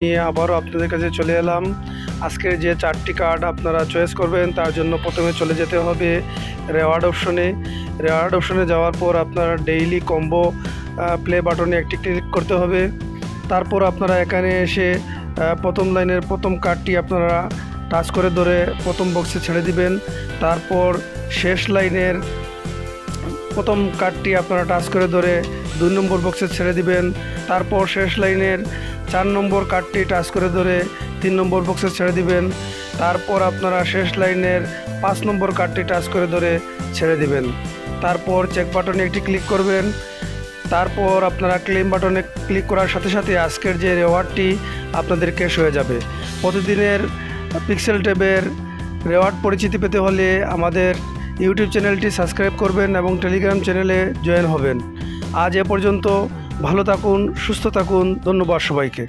নিয়ে আবারও আপনাদের কাছে চলে এলাম। আজকের যে 4টি কার্ড আপনারা চয়েস করবেন তার জন্য প্রথমে চলে যেতে হবে রেওয়ার্ড অপশনে। রেওয়ার্ড অপশনে যাওয়ার পর আপনারা ডেইলি কম্বো প্লে বাটনে একটি ক্লিক করতে হবে। তারপর আপনারা এখানে এসে প্রথম লাইনের প্রথম কার্ডটি আপনারা টাচ করে ধরে প্রথম বক্সে ছেড়ে দিবেন। তারপর শেষ লাইনের প্রথম কার্ডটি আপনারা টাচ করে ধরে 2 নম্বর বক্সে ছেড়ে দিবেন। তারপর শেষ লাইনের 4 নম্বর কার্ডটি টাচ করে ধরে 3 নম্বর বক্সে ছেড়ে দিবেন। তারপর আপনারা শেষ লাইনের 5 নম্বর কার্ডটি টাচ করে ধরে ছেড়ে দিবেন। তারপর চেক বাটনে একটি ক্লিক করবেন। তারপর আপনারা ক্লেম বাটনে ক্লিক করার সাথে সাথে আজকের যে রেওয়ার্ডটি আপনাদের ক্যাশ হয়ে যাবে। প্রতিদিনের পিক্সেল ট্যাবের রেওয়ার্ড পরিচিতি পেতে হলে আমাদের ইউটিউব চ্যানেলটি সাবস্ক্রাইব করবেন এবং টেলিগ্রাম চ্যানেলে জয়েন হবেন। আজ এ পর্যন্ত। ভালো থাকুন, সুস্থ থাকুন। ধন্যবাদ সবাইকে।